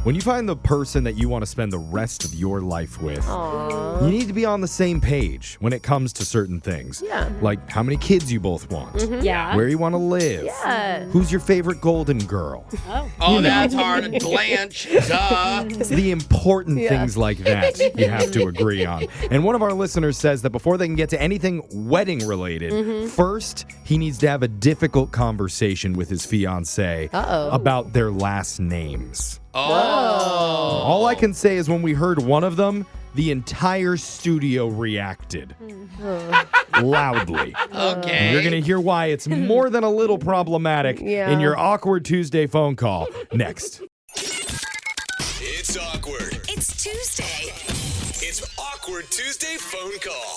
When you find the person that you want to spend the rest of your life with, Aww. you need to be on the same page when it comes to certain things. Yeah. Like how many kids you both want. Mm-hmm. Yeah. Where you want to live. Yeah. Who's your favorite golden girl? Oh, that's hard. Blanche. Duh. It's the important things like that you have to agree on. And one of our listeners says that before they can get to anything wedding related, first he needs to have a difficult conversation with his fiancé about their last names. Oh. All I can say is when we heard one of them, the entire studio reacted loudly. Okay. You're going to hear why it's more than a little problematic in your Awkward Tuesday phone call next. It's awkward. It's Tuesday. It's Awkward Tuesday phone call.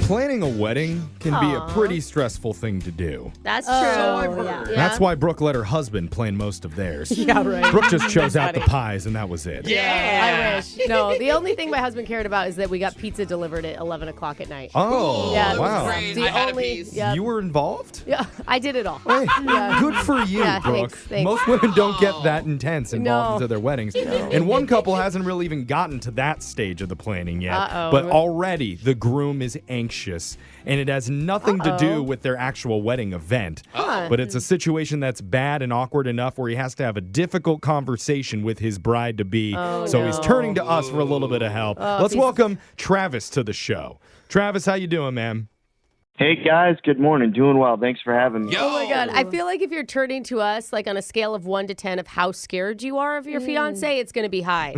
Planning a wedding can be a pretty stressful thing to do. That's true. I've heard. Yeah. That's why Brooke let her husband plan most of theirs. Yeah, right. Brooke just chose out the pies, and that was it. I wish. No, the only thing my husband cared about is that we got pizza delivered at 11 o'clock at night. Oh, Yeah, wow. Great. The I had a only- piece. yeah. You were involved? Yeah, I did it all. Hey, Yeah. good for you, Yeah, Brooke. thanks. Most women don't get that intense involved No. into their weddings. And one couple hasn't really even gotten to that stage of the planning yet. Uh-oh. But already the groom is anxious, and it has nothing to do with their actual wedding event. Huh. But it's a situation that's bad and awkward enough where he has to have a difficult conversation with his bride-to-be. So he's turning to us for a little bit of help. Let's welcome Travis to the show. Travis, how you doing, man? Hey guys, good morning. Doing well. Thanks for having me. Yo. Oh my God. I feel like if you're turning to us, like on a scale of 1 to 10 of how scared you are of your fiance, it's going to be high.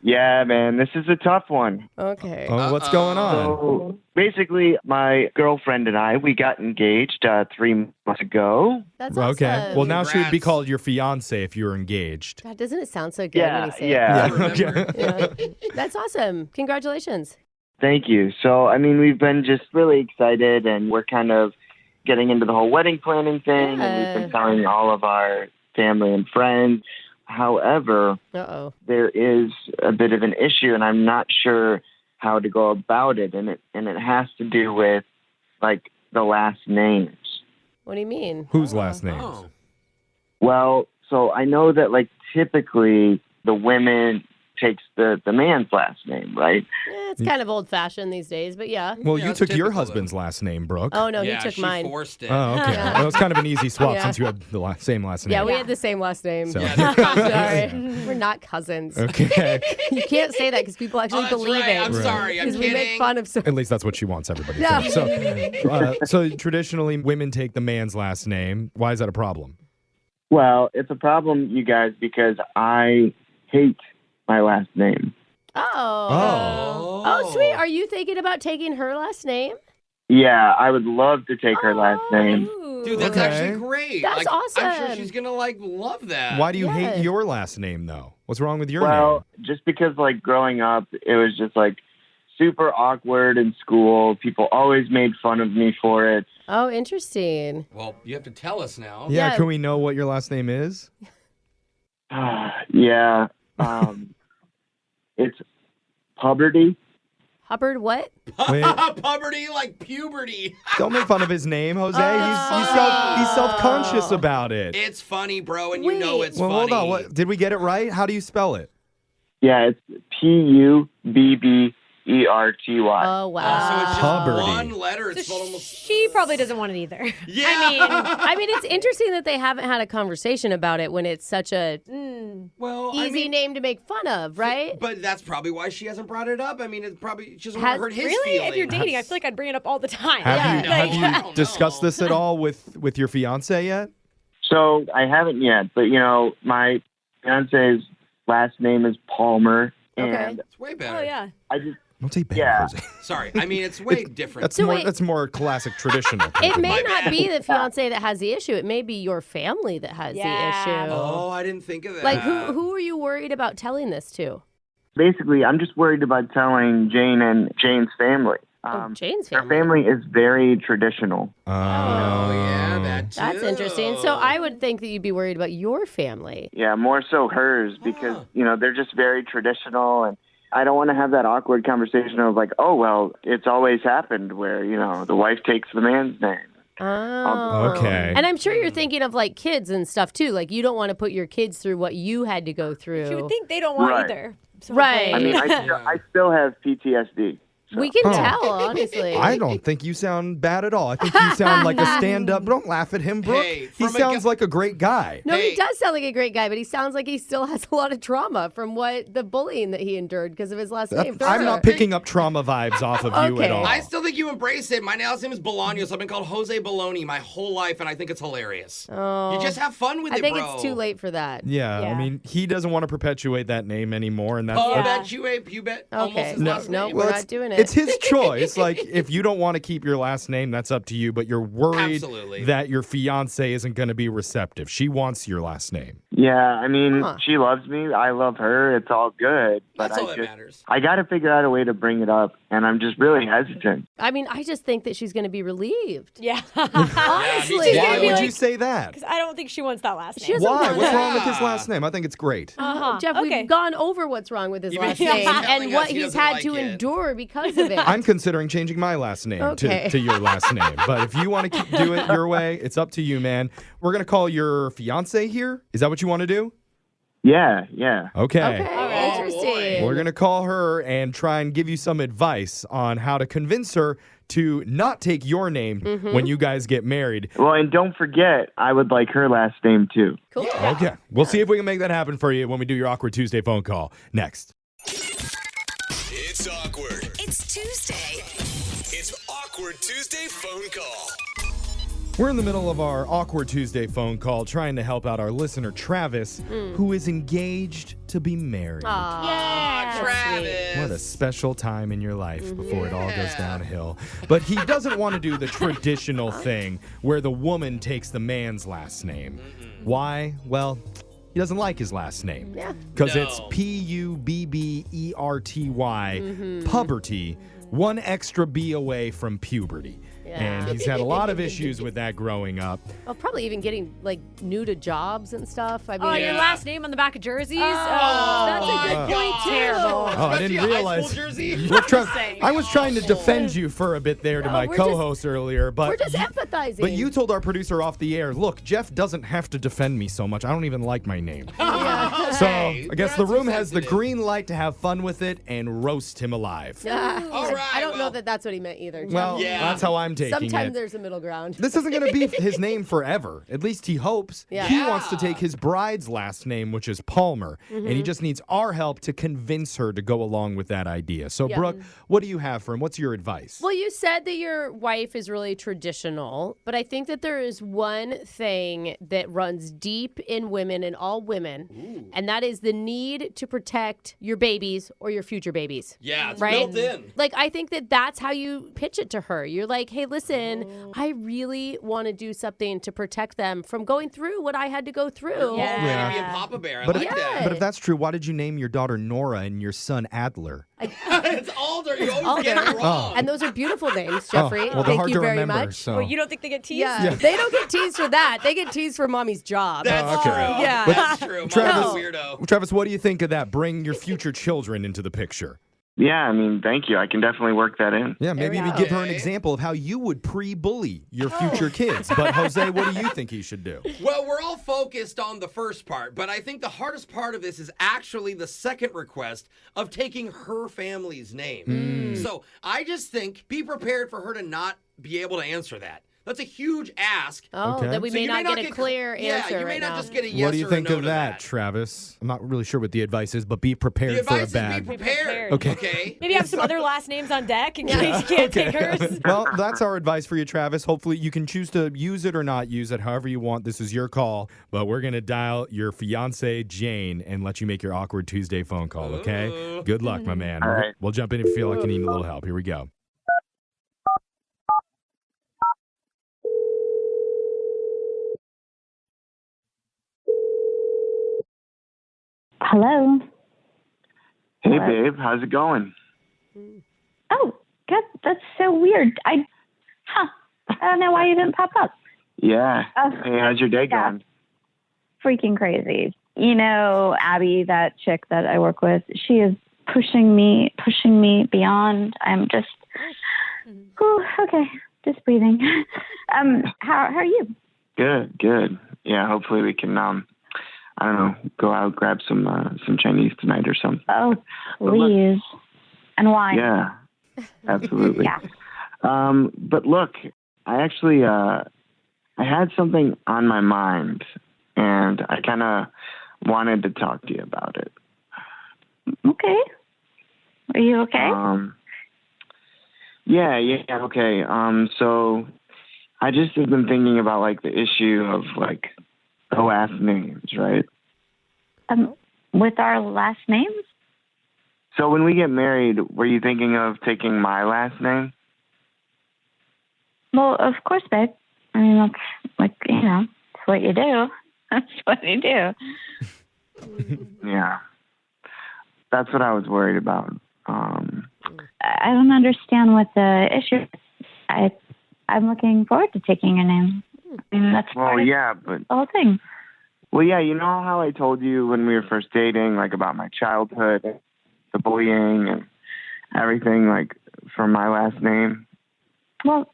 Yeah, man, this is a tough one. Okay. Oh, what's going on? So basically, my girlfriend and I, we got engaged 3 months ago. That's awesome. Okay. Well, now she would be Congrats. called your fiance if you were engaged. God, doesn't it sound so good when Yeah, you say yeah. Okay. it? Yeah. That's awesome. Congratulations. Thank you. So, I mean, we've been just really excited, and we're kind of getting into the whole wedding planning thing, and we've been telling all of our family and friends. However, Uh-oh. there is a bit of an issue, and I'm not sure how to go about it, and it has to do with like the last names. What do you mean? Whose last names? Oh. Well, so I know that like typically the women takes the man's last name, right? It's kind of old-fashioned these days, but yeah. Well, Yeah, you it's took your typical, husband's last name, Brooke. Oh, no, Yeah, he took she mine. forced it. Oh, okay. Yeah. Well, it was kind of an easy swap Yeah. since you had the same last name. Yeah, we had the same last name. So- Yeah, they're cousins. Sorry. We're not cousins. Okay. You can't say that because people actually Oh, that's believe right. it. I'm sorry. I'm Because we make kidding. fun of so At least that's what she wants everybody to No. think. So traditionally, women take the man's last name. Why is that a problem? Well, it's a problem, you guys, because I hate my last name. Oh, sweet. Are you thinking about taking her last name? Yeah, I would love to take her last name. Dude, that's Okay. actually great. That's like, I'm sure awesome. she's gonna love that. Why do you Yeah. hate your last name, though? What's wrong with your Well, just because like growing up, it was just like super awkward in school. People always made fun of me for it. Oh, interesting. Well, you have to tell us now. name? Yeah, Yeah. can we know what your last name is? Yeah, it's puberty. Hubbard, what? Wait. Puberty, like puberty. Don't make fun of his name, Jose. He's self-conscious about it. It's funny, bro, and you know Wait. it's Well, funny. hold on. What, did we get it right? How do you spell it? Yeah, it's PUBBERTY. Oh, wow. So it's just Puberty. one letter. It's So spelled almost. she probably doesn't want it either. Yeah. I mean, it's interesting that they haven't had a conversation about it when it's such a well, I easy mean, name to make fun of, right? But that's probably why she hasn't brought it up. I mean, it's probably she doesn't Has- want to hurt his Really? feelings. If you're dating, I feel like I'd bring it up all the time. Have you, I have don't you discussed know. this at all with your fiance yet? So I haven't yet, but you know, my fiance's last name is Palmer, Okay. and It's way better. Oh, yeah. I just Don't say bad, Yeah. Jose. Sorry. I mean, it's way different. That's So more. wait- That's more classic traditional. It may My not bad. be the fiance that has the issue. It may be your family that has Yeah. the issue. Oh, I didn't think of that. Like, who are you worried about telling this to? basically I'm just worried about telling Jane and Jane's family. Jane's Her family. family is very traditional. Oh, yeah, that too. That's interesting. So I would think that you'd be worried about your family. Yeah, more so hers because, you know, they're just very traditional, and I don't want to have that awkward conversation of like, oh, well, it's always happened where, you know, the wife takes the man's name. Oh. Okay. And I'm sure you're thinking of like kids and stuff too. Like you don't want to put your kids through what you had to go through. You would think they don't want Right. either. So Right. I mean, I still have PTSD. So. We can tell, honestly. I don't think you sound bad at all. I think you sound like a stand-up. Don't laugh at him, Brooke. Hey, he from a sounds like a great guy. No, Hey. he does sound like a great guy, but he sounds like he still has a lot of trauma from what the bullying that he endured because of his last name. I'm not picking up trauma vibes off of you at Okay. all. I still think you embrace it. My last name is Bolaños. I've been called Jose Bologna my whole life, and I think it's hilarious. Oh. You just have fun with I it, think bro. it's too late for that. Yeah, I Yeah. mean, he doesn't want to perpetuate that name anymore, and that's Oh, Yeah. bet you bet almost Okay. his No, last no, name. we're Well, not doing it. It's his choice. Like, if you don't want to keep your last name, that's up to you. But you're worried Absolutely. that your fiance isn't going to be receptive. She wants your last name. Yeah, I mean, Huh. she loves me. I love her. It's all good. But That's all I that just, matters. I got to figure out a way to bring it up, and I'm just really hesitant. I mean, I just think that she's going to be relieved. Yeah. Honestly. too. Why be would you like- say that? Because I don't think she wants that last She name. doesn't Why? want What's that. wrong with his last name? I think it's great. Uh-huh. Jeff, Okay. we've gone over what's wrong with his You've been last name telling and us what he he's doesn't had like to it. endure because of it. I'm considering changing my last name Okay. to your last name. But if you want to do it your way, it's up to you, man. We're going to call your fiance here. Is that what you want to do? Yeah. Okay. Okay, interesting. We're going to call her and try and give you some advice on how to convince her to not take your name when you guys get married. Well, and don't forget, I would like her last name too. Cool. Okay. We'll see if we can make that happen for you when we do your Awkward Tuesday phone call next. It's awkward. It's Tuesday. It's Awkward Tuesday phone call. We're in the middle of our Awkward Tuesday phone call trying to help out our listener, Travis, who is engaged to be married. Ah, Travis. What a special time in your life before it all goes downhill. But he doesn't want to do the traditional thing where the woman takes the man's last name. Why? Well, he doesn't like his last name. Yeah. Because No. it's Pubberty, puberty, one extra B away from puberty. Yeah. And he's had a lot of issues with that growing up. Well, probably even getting like new to jobs and stuff. I mean, Oh, your Yeah. last name on the back of jerseys? that's a my good point God. too. Terrible. Oh, I Especially didn't a high realize. school jersey. Look, saying. I was trying to defend you for a bit there to No, my we're just- co-host earlier, but We're just empathizing. but you told our producer off the air, look, Jeff doesn't have to defend me so much. I don't even like my name. Yeah. So Hey, I guess we're the not too room has the sensitive. green light to have fun with it and roast him alive. All right, I don't know well- that that's what he meant either. Jeff. Well, Yeah. that's how I'm taking Sometimes it. there's a middle ground. This isn't going to be his name forever. At least he hopes. Yeah. He wants to take his bride's last name, which is Palmer, and he just needs our help to convince her to go along with that idea. So, Yeah. Brooke, what do you have for him? What's your advice? Well, you said that your wife is really traditional, but I think that there is one thing that runs deep in women and all women, and that is the need to protect your babies or your future babies. Yeah, it's Right? built in. Like, I think that that's how you pitch it to her. You're like, hey, listen, I really want to do something to protect them from going through what I had to go through. Yeah. Already being Papa Bear. I But, like if, that. but if that's true, why did you name your daughter Nora and your son Adler? It's Alder. You always get it Alder. wrong. And those are beautiful names, Jeffrey. well, they're Thank hard you to very remember. much. So. Well, you don't think they get teased? Yeah, they don't get teased for that. They get teased for mommy's job. That's okay. true. Yeah. That's true. Mom's Travis- a weirdo. Travis, what do you think of that? Bring your future children into the picture. Yeah, I mean, thank you. I can definitely work that in. Yeah, maybe we even go. give her an Okay. example of how you would pre-bully your future kids. But Jose, what do you think he should do? Well, we're all focused on the first part, but I think the hardest part of this is actually the second request of taking her family's name. So I just think be prepared for her to not be able to answer that. That's a huge ask. Oh, Okay. that we So may you not get a clear answer Yeah, you may right not now. just get a yes what do you or think a no of to that, Travis? I'm not really sure what the advice is, but be prepared The for a advice is bad. be prepared. Okay. Okay. Maybe have some other last names on deck in case you can't take hers. Well, that's our advice for you, Travis. Hopefully, you can choose to use it or not use it, however you want. This is your call, but we're going to dial your fiance, Jane, and let you make your Awkward Tuesday phone call, okay? Ooh. Good luck, my man. All right. We'll jump in if you feel like you need a little help. Here we go. Hello. Hey, Hello. babe, how's it going? Oh, God, that's so weird. I don't know why you didn't pop up. Yeah. Oh, Hey, how's your day yeah. going? Freaking crazy. You know, Abby, that chick that I work with, she is pushing me beyond. I'm just, okay, just breathing. How are you? Good. Yeah, hopefully we can, I don't know, go out, grab some Chinese tonight or something. Oh, please. And wine. Yeah, absolutely. Yeah. But look, I actually, I had something on my mind, and I kind of wanted to talk to you about it. Okay. Are you okay? Yeah, okay. So I just have been thinking about, like, the issue of, like, the last names, right? With our last names? So when we get married, were you thinking of taking my last name? Well, of course, babe. I mean, that's like, it's what you do. That's what you do. Yeah. That's what I was worried about. I don't understand what the issue is. I'm looking forward to taking your name. I mean, that's part of but the whole thing. well, yeah, you know how I told you when we were first dating, like, about my childhood, the bullying and everything, like, for my last name? Well,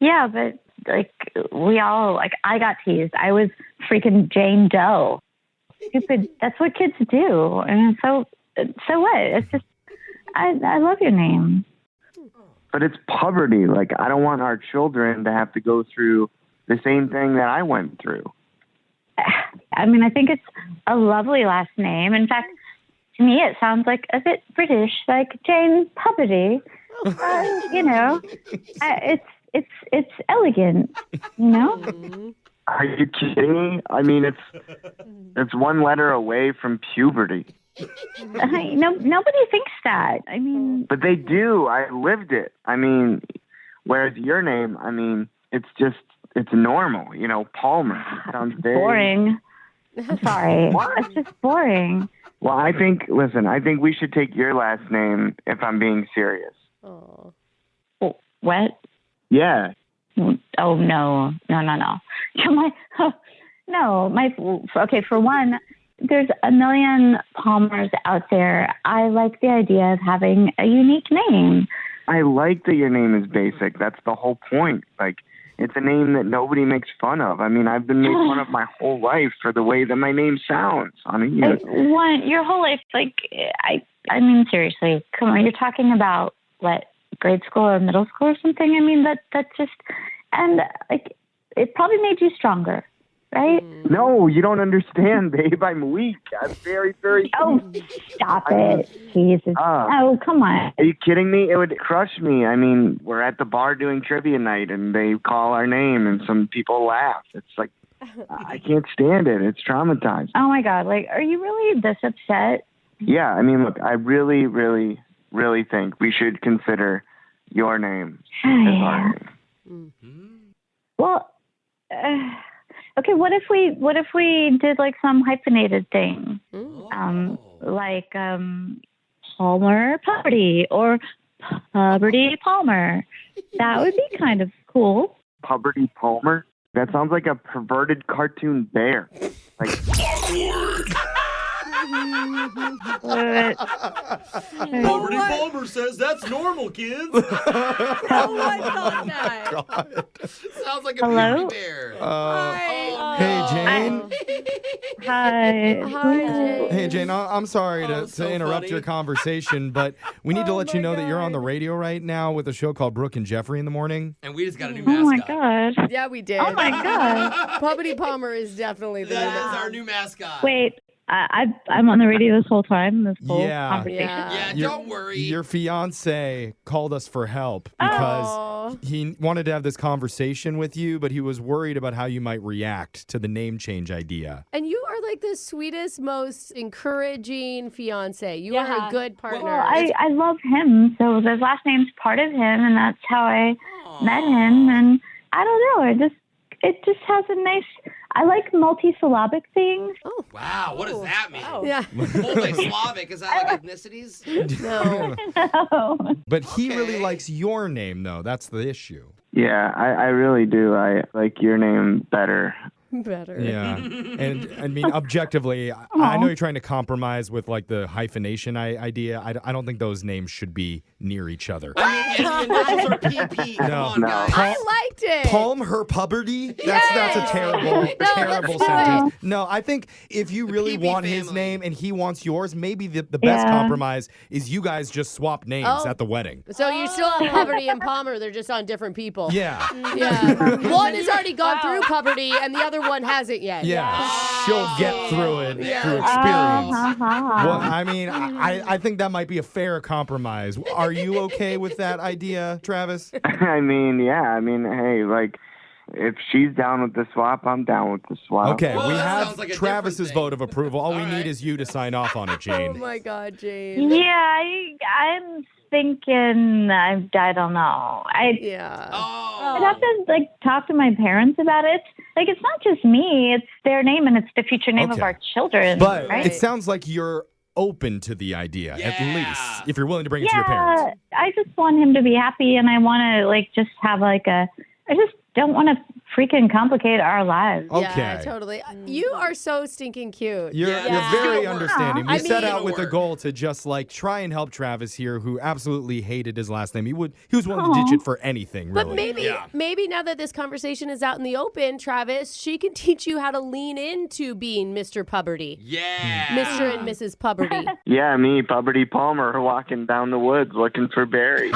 yeah, but, like, we all, like, I got teased. I was freaking Jane Doe. Stupid. That's what kids do. And so what? It's just, I love your name. But it's poverty. Like, I don't want our children to have to go through the same thing that I went through. I mean, I think it's a lovely last name. In fact, to me, it sounds like a bit British, like Jane Poverty. It's elegant, Are you kidding me? I mean, it's one letter away from puberty. Nobody thinks that. I mean, But they do. I lived it. I mean, whereas your name, I mean, it's normal. Palmer. It sounds very boring. I'm sorry. What? It's just boring. Well, I think we should take your last name if I'm being serious. Oh. What? Yeah. Oh, no. Okay, for one, there's a million Palmers out there. I like the idea of having a unique name. I like that your name is basic. That's the whole point. Like, it's a name that nobody makes fun of. I mean, I've been made fun of my whole life for the way that my name sounds. Your whole life, like, I mean, seriously, come on, you're talking about, what, grade school or middle school or something? I mean, that's just, and, like, it probably made you stronger, right? No, you don't understand, babe. I'm weak. I'm very, very Oh, stop it. Jesus. Oh, come on. Are you kidding me? It would crush me. I mean, we're at the bar doing trivia night, and they call our name, and some people laugh. It's like, I can't stand it. It's traumatized. Oh, my God. Like, are you really this upset? Yeah, I mean, look, I really, really, really think we should consider your name as our name. Well, okay, what if we did, like, some hyphenated thing? Like Palmer Poverty or Poverty Palmer. That would be kind of cool. Poverty Palmer? That sounds like a perverted cartoon bear. Like, Awkward. Poverty Palmer says that's normal, kids. Oh, I thought that. Sounds like a Hello? puberty bear. Hey, Jane. Hi. Hi, Jane. Hey, Jane, I'm sorry to so interrupt funny. your conversation, but we need to let you my know that you're on the God. radio right now with a show called Brooke and Jeffrey in the morning. And we just got a new Oh, my mascot. God. Yeah, we did. Oh, my God. Puppety Palmer is definitely the That new is our new mascot. Wait, I'm on the radio this whole time, this whole Yeah. conversation. Yeah, Your- don't worry. Your fiance called us for help because Aw. he wanted to have this conversation with you, but he was worried about how you might react to the name change idea. And you are like the sweetest, most encouraging fiance. You are Yeah. a good partner. Well, I love him, so the last name's part of him, and that's how I met him. And I don't know, it just has a nice. I like multisyllabic things. Oh, Wow, what does that mean? Oh. yeah. Multi-Slavic, is that like ethnicities? No. No. But he really Okay. likes your name, though. That's the issue. yeah, I really do. I like your name better. Better. Yeah. And I mean, objectively, I know you're trying to compromise with like the hyphenation idea. I don't think those names should be near each other. I mean, is it initials or PP? Come on, No. guys. I liked it. Palm her puberty? That's a terrible, terrible let's do sentence. No, I think if you really PP want his family. name and he wants yours, maybe the best compromise is you guys just swap names at the wedding. So you still have puberty and Palmer. They're just on different people. Yeah. Yeah. One has already gone through puberty and the other one hasn't yet. Yeah. She'll get through it through experience. Well, I mean, I think that might be a fair compromise. Are you okay with that idea, Travis? I mean, yeah. I mean, hey, like, if she's down with the swap, I'm down with the swap. Okay, Well, we that have sounds like a Travis's different thing. vote of approval. All we All need right. is you to sign off on it, Jane. Oh my God, Jane. Yeah, I'm thinking, I don't know. Yeah. Oh. I'd have to like talk to my parents about it. Like, it's not just me; it's their name and it's the future name of Okay. our children. But right? it sounds like you're open to the idea, at Yeah. least, if you're willing to bring it to your parents. I just want him to be happy, and I want to like just have like I just don't want to freaking complicate our lives. Okay. Yeah, totally. You are so stinking cute. You're Yeah. very Yeah. understanding. We I set mean- out with a Work. goal to just like try and help Travis here, who absolutely hated his last name. He was willing to ditch it for anything, really. But maybe, Yeah. maybe now that this conversation is out in the open, Travis, she can teach you how to lean into being Mr. Puberty. Yeah. Mr. and Mrs. Puberty. Yeah, me, Puberty Palmer, walking down the woods looking for berries.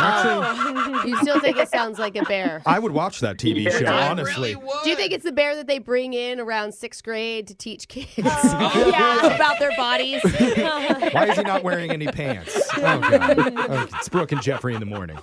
You still think it sounds like a bear? I would watch that TV show, I honestly. really would. Do you think it's the bear that they bring in around 6th grade to teach kids Yeah. about their bodies? Why is he not wearing any pants? Oh, God. Okay, it's Brooke and Jeffrey in the morning.